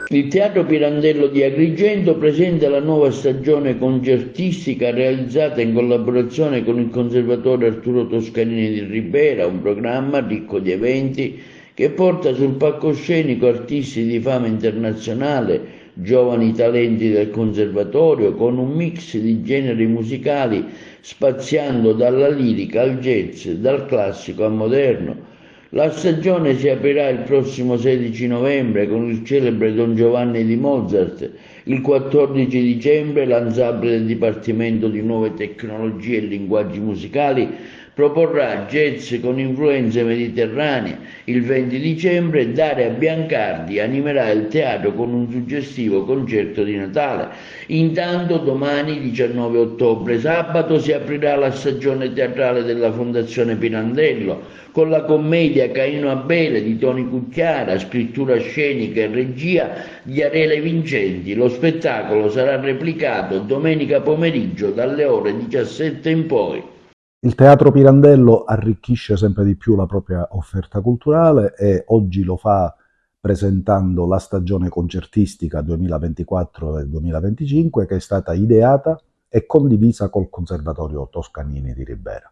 Il Teatro Pirandello di Agrigento presenta la nuova stagione concertistica realizzata in collaborazione con il Conservatorio Arturo Toscanini di Ribera, un programma ricco di eventi che porta sul palcoscenico artisti di fama internazionale, giovani talenti del Conservatorio, con un mix di generi musicali spaziando dalla lirica al jazz, dal classico al moderno. La stagione si aprirà il prossimo 16 novembre con il celebre Don Giovanni di Mozart, il 14 dicembre l'ensemble del Dipartimento di Nuove Tecnologie e Linguaggi Musicali proporrà jazz con influenze mediterranee, il 20 dicembre Daria Biancardi animerà il teatro con un suggestivo concerto di Natale. Intanto domani 19 ottobre, sabato, si aprirà la stagione teatrale della Fondazione Pirandello con la commedia Caino Abele di Toni Cucchiara, scrittura scenica e regia di Arele Vincenti. Lo spettacolo sarà replicato domenica pomeriggio dalle ore 17 in poi. Il Teatro Pirandello arricchisce sempre di più la propria offerta culturale e oggi lo fa presentando la stagione concertistica 2024 e 2025 che è stata ideata e condivisa col Conservatorio Toscanini di Ribera.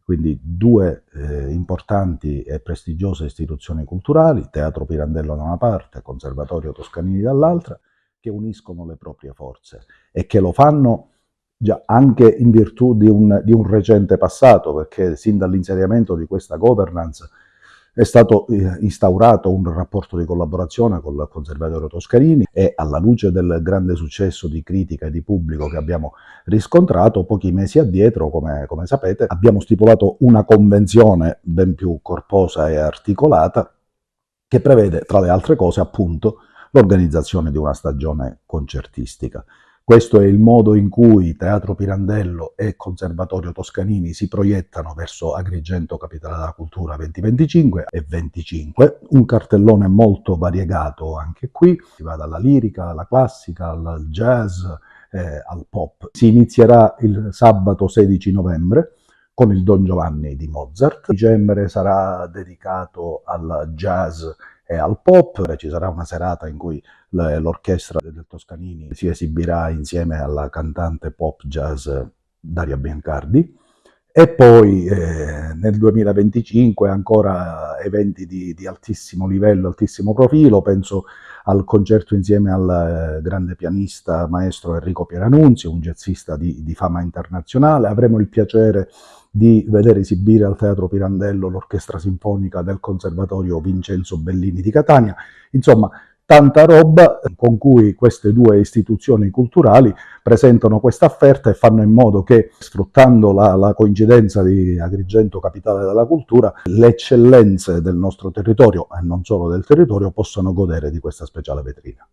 Quindi due importanti e prestigiose istituzioni culturali, Teatro Pirandello da una parte, Conservatorio Toscanini dall'altra, che uniscono le proprie forze e che lo fanno già anche in virtù di un recente passato, perché sin dall'insediamento di questa governance è stato instaurato un rapporto di collaborazione con il Conservatorio Toscanini e alla luce del grande successo di critica e di pubblico che abbiamo riscontrato, pochi mesi addietro, come sapete, abbiamo stipulato una convenzione ben più corposa e articolata che prevede, tra le altre cose, appunto, l'organizzazione di una stagione concertistica. Questo è il modo in cui Teatro Pirandello e Conservatorio Toscanini si proiettano verso Agrigento, capitale della cultura 2025 e 25, un cartellone molto variegato anche qui, si va dalla lirica alla classica, al jazz, al pop. Si inizierà il sabato 16 novembre con il Don Giovanni di Mozart, dicembre sarà dedicato al jazz e al pop, ci sarà una serata in cui l'orchestra del Toscanini si esibirà insieme alla cantante pop jazz Daria Biancardi e poi nel 2025 ancora eventi di altissimo livello, altissimo profilo, penso al concerto insieme al grande pianista maestro Enrico Pieranunzi, un jazzista di fama internazionale. Avremo il piacere di vedere esibire al Teatro Pirandello l'Orchestra Sinfonica del Conservatorio Vincenzo Bellini di Catania. Insomma, tanta roba con cui queste due istituzioni culturali presentano questa offerta e fanno in modo che, sfruttando la coincidenza di Agrigento, capitale della cultura, le eccellenze del nostro territorio, e non solo del territorio, possano godere di questa speciale vetrina.